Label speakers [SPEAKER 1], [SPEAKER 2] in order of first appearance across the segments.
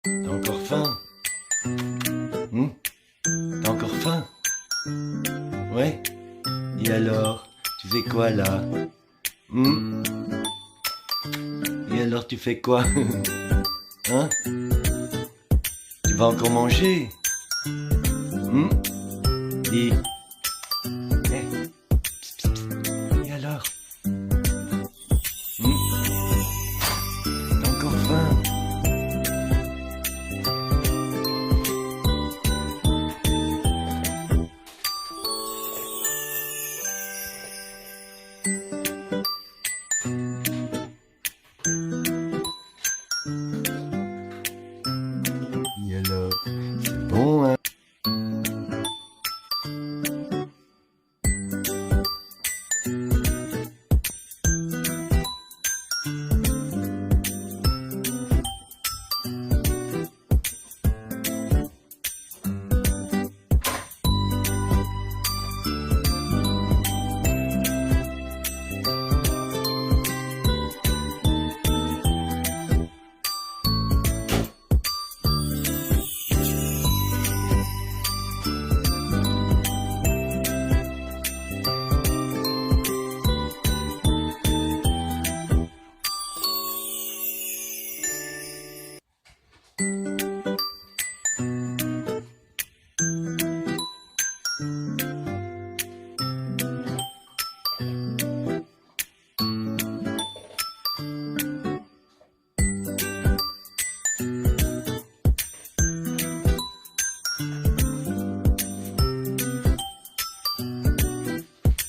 [SPEAKER 1] T'as encore faim? T'as encore faim? Ouais? Et alors, tu fais quoi là? Et alors tu fais quoi? Hein? Tu vas encore manger? Dis. Eh. Psst, psst, psst. Et alors? T'as encore faim? Et alors? C'est bon, hein?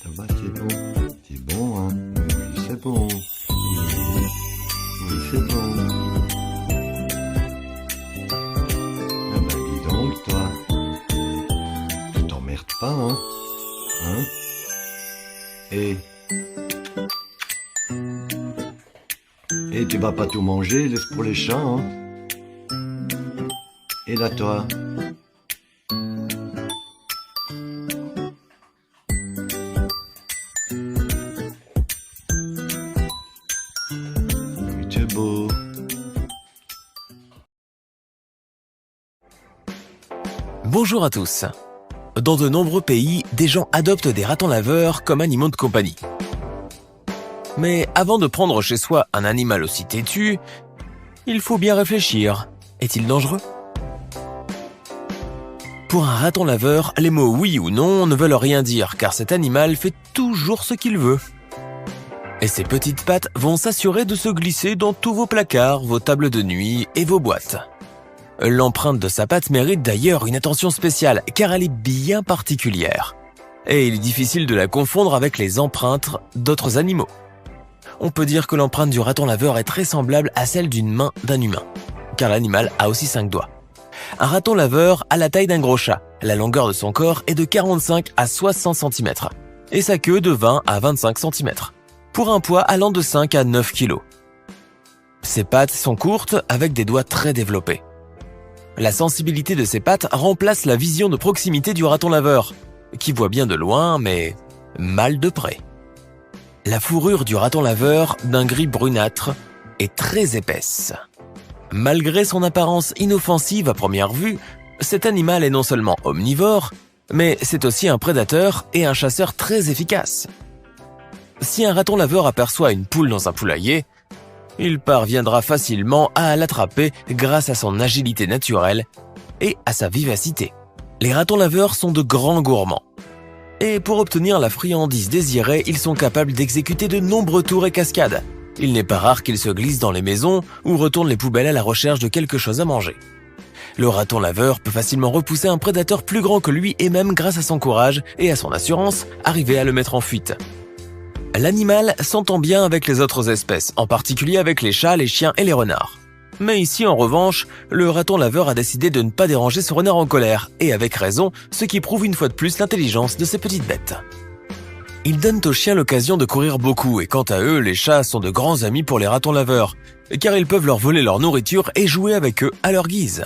[SPEAKER 1] Ça va, c'est bon. C'est bon, hein? Oui, c'est bon. Oui, oui, c'est bon. Ah bah dis donc, toi. Tu t'emmerdes pas, hein? Hein? Et tu vas pas tout manger, laisse pour les chats, hein? Et là, toi? Oui, tu es beau.
[SPEAKER 2] Bonjour à tous. Dans de nombreux pays, des gens adoptent des ratons laveurs comme animaux de compagnie. Mais avant de prendre chez soi un animal aussi têtu, il faut bien réfléchir. Est-il dangereux? Pour un raton laveur, les mots oui ou non ne veulent rien dire car cet animal fait toujours ce qu'il veut. Et ses petites pattes vont s'assurer de se glisser dans tous vos placards, vos tables de nuit et vos boîtes. L'empreinte de sa patte mérite d'ailleurs une attention spéciale car elle est bien particulière. Et il est difficile de la confondre avec les empreintes d'autres animaux. On peut dire que l'empreinte du raton laveur est très semblable à celle d'une main d'un humain, car l'animal a aussi 5 doigts. Un raton laveur a la taille d'un gros chat, la longueur de son corps est de 45 à 60 cm, et sa queue de 20 à 25 cm, pour un poids allant de 5 à 9 kg. Ses pattes sont courtes avec des doigts très développés. La sensibilité de ses pattes remplace la vision de proximité du raton laveur, qui voit bien de loin mais mal de près. La fourrure du raton laveur, d'un gris brunâtre, est très épaisse. Malgré son apparence inoffensive à première vue, cet animal est non seulement omnivore, mais c'est aussi un prédateur et un chasseur très efficace. Si un raton laveur aperçoit une poule dans un poulailler, il parviendra facilement à l'attraper grâce à son agilité naturelle et à sa vivacité. Les ratons laveurs sont de grands gourmands. Et pour obtenir la friandise désirée, ils sont capables d'exécuter de nombreux tours et cascades. Il n'est pas rare qu'ils se glissent dans les maisons ou retournent les poubelles à la recherche de quelque chose à manger. Le raton laveur peut facilement repousser un prédateur plus grand que lui et même grâce à son courage et à son assurance, arriver à le mettre en fuite. L'animal s'entend bien avec les autres espèces, en particulier avec les chats, les chiens et les renards. Mais ici, en revanche, le raton laveur a décidé de ne pas déranger ce renard en colère, et avec raison, ce qui prouve une fois de plus l'intelligence de ces petites bêtes. Ils donnent aux chiens l'occasion de courir beaucoup, et quant à eux, les chats sont de grands amis pour les ratons laveurs, car ils peuvent leur voler leur nourriture et jouer avec eux à leur guise.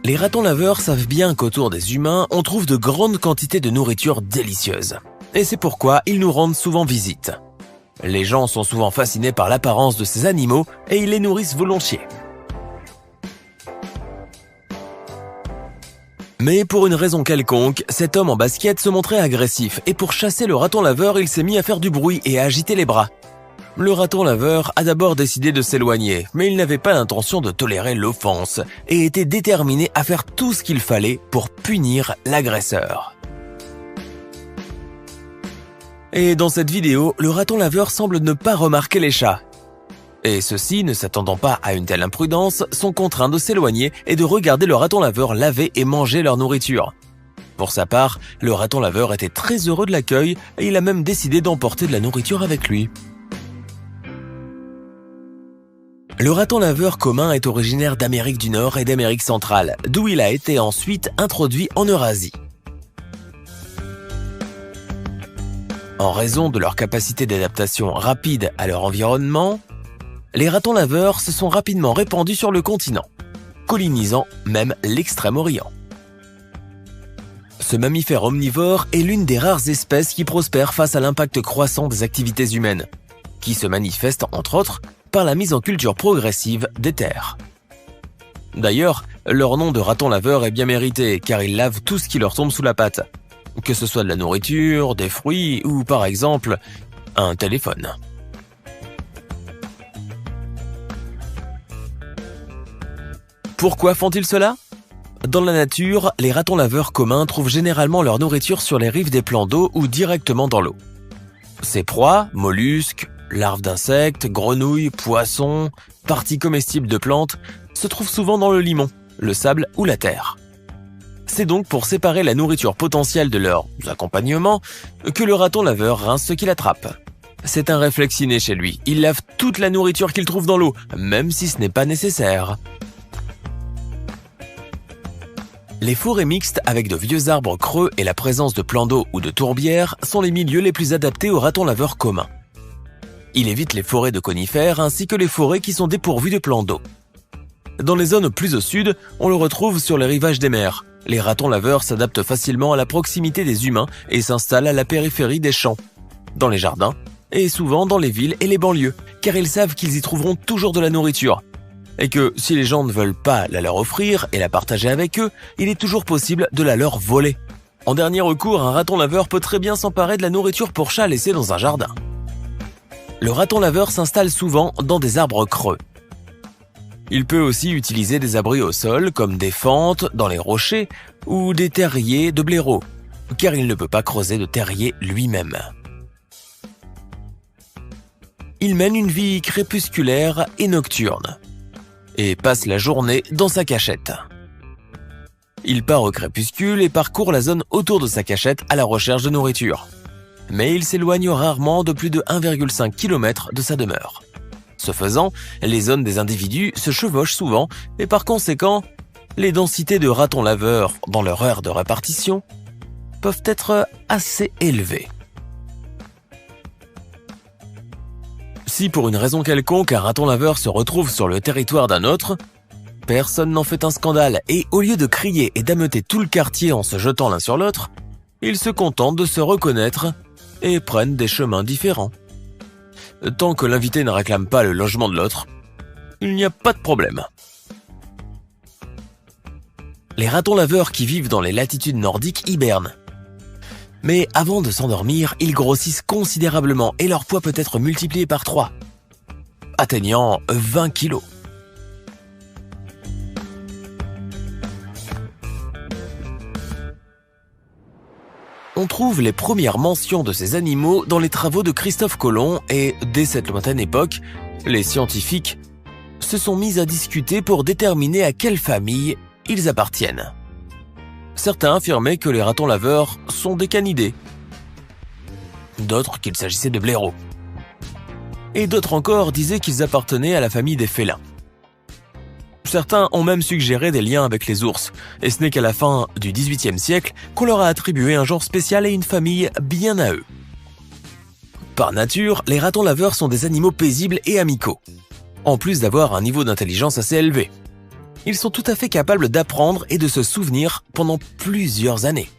[SPEAKER 2] Les ratons laveurs savent bien qu'autour des humains, on trouve de grandes quantités de nourriture délicieuse. Et c'est pourquoi ils nous rendent souvent visite. Les gens sont souvent fascinés par l'apparence de ces animaux et ils les nourrissent volontiers. Mais pour une raison quelconque, cet homme en basket se montrait agressif et pour chasser le raton laveur, il s'est mis à faire du bruit et à agiter les bras. Le raton laveur a d'abord décidé de s'éloigner, mais il n'avait pas l'intention de tolérer l'offense et était déterminé à faire tout ce qu'il fallait pour punir l'agresseur. Et dans cette vidéo, le raton laveur semble ne pas remarquer les chats. Et ceux-ci, ne s'attendant pas à une telle imprudence, sont contraints de s'éloigner et de regarder le raton laveur laver et manger leur nourriture. Pour sa part, le raton laveur était très heureux de l'accueil et il a même décidé d'emporter de la nourriture avec lui. Le raton laveur commun est originaire d'Amérique du Nord et d'Amérique centrale, d'où il a été ensuite introduit en Eurasie. En raison de leur capacité d'adaptation rapide à leur environnement, les ratons laveurs se sont rapidement répandus sur le continent, colonisant même l'Extrême-Orient. Ce mammifère omnivore est l'une des rares espèces qui prospèrent face à l'impact croissant des activités humaines, qui se manifeste entre autres par la mise en culture progressive des terres. D'ailleurs, leur nom de raton laveur est bien mérité car ils lavent tout ce qui leur tombe sous la patte, que ce soit de la nourriture, des fruits ou par exemple un téléphone. Pourquoi font-ils cela ? Dans la nature, les ratons laveurs communs trouvent généralement leur nourriture sur les rives des plans d'eau ou directement dans l'eau. Ces proies, mollusques, larves d'insectes, grenouilles, poissons, parties comestibles de plantes, se trouvent souvent dans le limon, le sable ou la terre. C'est donc pour séparer la nourriture potentielle de leurs accompagnements que le raton laveur rince ce qu'il attrape. C'est un réflexe inné chez lui, il lave toute la nourriture qu'il trouve dans l'eau, même si ce n'est pas nécessaire. Les forêts mixtes avec de vieux arbres creux et la présence de plans d'eau ou de tourbières sont les milieux les plus adaptés aux ratons laveurs communs. Il évite les forêts de conifères ainsi que les forêts qui sont dépourvues de plans d'eau. Dans les zones plus au sud, on le retrouve sur les rivages des mers. Les ratons laveurs s'adaptent facilement à la proximité des humains et s'installent à la périphérie des champs, dans les jardins et souvent dans les villes et les banlieues, car ils savent qu'ils y trouveront toujours de la nourriture. Et que si les gens ne veulent pas la leur offrir et la partager avec eux, il est toujours possible de la leur voler. En dernier recours, un raton laveur peut très bien s'emparer de la nourriture pour chat laissée dans un jardin. Le raton laveur s'installe souvent dans des arbres creux. Il peut aussi utiliser des abris au sol comme des fentes dans les rochers ou des terriers de blaireaux, car il ne peut pas creuser de terrier lui-même. Il mène une vie crépusculaire et nocturne et passe la journée dans sa cachette. Il part au crépuscule et parcourt la zone autour de sa cachette à la recherche de nourriture. Mais il s'éloigne rarement de plus de 1,5 km de sa demeure. Ce faisant, les zones des individus se chevauchent souvent et par conséquent, les densités de ratons laveurs dans leur heure de répartition peuvent être assez élevées. Si pour une raison quelconque un raton laveur se retrouve sur le territoire d'un autre, personne n'en fait un scandale et au lieu de crier et d'ameuter tout le quartier en se jetant l'un sur l'autre, ils se contentent de se reconnaître et prennent des chemins différents. Tant que l'invité ne réclame pas le logement de l'autre, il n'y a pas de problème. Les ratons laveurs qui vivent dans les latitudes nordiques hibernent. Mais avant de s'endormir, ils grossissent considérablement et leur poids peut être multiplié par 3, atteignant 20 kg. On trouve les premières mentions de ces animaux dans les travaux de Christophe Colomb et, dès cette lointaine époque, les scientifiques se sont mis à discuter pour déterminer à quelle famille ils appartiennent. Certains affirmaient que les ratons laveurs sont des canidés, d'autres qu'il s'agissait de blaireaux, et d'autres encore disaient qu'ils appartenaient à la famille des félins. Certains ont même suggéré des liens avec les ours, et ce n'est qu'à la fin du XVIIIe siècle qu'on leur a attribué un genre spécial et une famille bien à eux. Par nature, les ratons laveurs sont des animaux paisibles et amicaux, en plus d'avoir un niveau d'intelligence assez élevé. Ils sont tout à fait capables d'apprendre et de se souvenir pendant plusieurs années.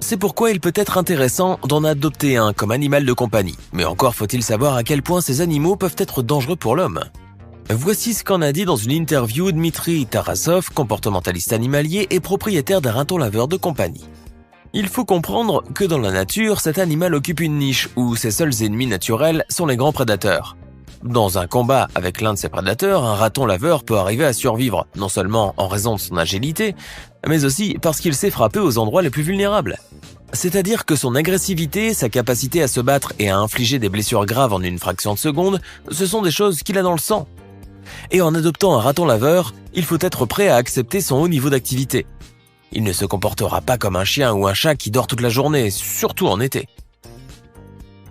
[SPEAKER 2] C'est pourquoi il peut être intéressant d'en adopter un comme animal de compagnie. Mais encore faut-il savoir à quel point ces animaux peuvent être dangereux pour l'homme. Voici ce qu'en a dit dans une interview Dmitri Tarasov, comportementaliste animalier et propriétaire d'un raton laveur de compagnie. Il faut comprendre que dans la nature, cet animal occupe une niche où ses seuls ennemis naturels sont les grands prédateurs. Dans un combat avec l'un de ces prédateurs, un raton laveur peut arriver à survivre, non seulement en raison de son agilité, mais aussi parce qu'il sait frapper aux endroits les plus vulnérables. C'est-à-dire que son agressivité, sa capacité à se battre et à infliger des blessures graves en une fraction de seconde, ce sont des choses qu'il a dans le sang. Et en adoptant un raton laveur, il faut être prêt à accepter son haut niveau d'activité. Il ne se comportera pas comme un chien ou un chat qui dort toute la journée, surtout en été.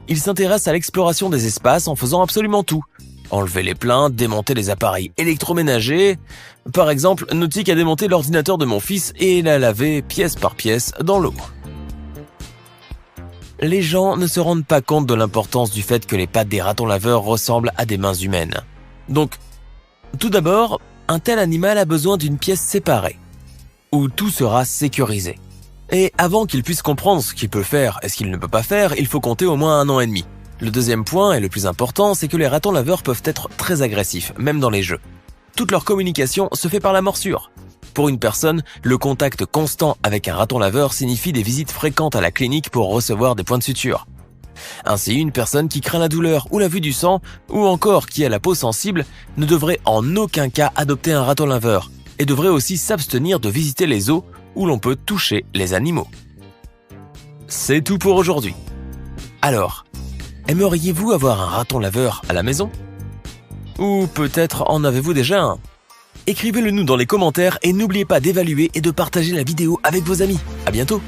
[SPEAKER 2] Il s'intéresse à l'exploration des espaces en faisant absolument tout. Enlever les plaintes, démonter les appareils électroménagers. Par exemple, Nautique a démonté l'ordinateur de mon fils et l'a lavé pièce par pièce dans l'eau. Les gens ne se rendent pas compte de l'importance du fait que les pattes des ratons laveurs ressemblent à des mains humaines. Donc, tout d'abord, un tel animal a besoin d'une pièce séparée, où tout sera sécurisé. Et avant qu'il puisse comprendre ce qu'il peut faire et ce qu'il ne peut pas faire, il faut compter au moins 1 an et demi. Le deuxième point, et le plus important, c'est que les ratons laveurs peuvent être très agressifs, même dans les jeux. Toute leur communication se fait par la morsure. Pour une personne, le contact constant avec un raton laveur signifie des visites fréquentes à la clinique pour recevoir des points de suture. Ainsi, une personne qui craint la douleur ou la vue du sang, ou encore qui a la peau sensible, ne devrait en aucun cas adopter un raton laveur, et devrait aussi s'abstenir de visiter les zoos où l'on peut toucher les animaux. C'est tout pour aujourd'hui. Alors, aimeriez-vous avoir un raton laveur à la maison? Ou peut-être en avez-vous déjà un? Écrivez-le nous dans les commentaires et n'oubliez pas d'évaluer et de partager la vidéo avec vos amis. À bientôt!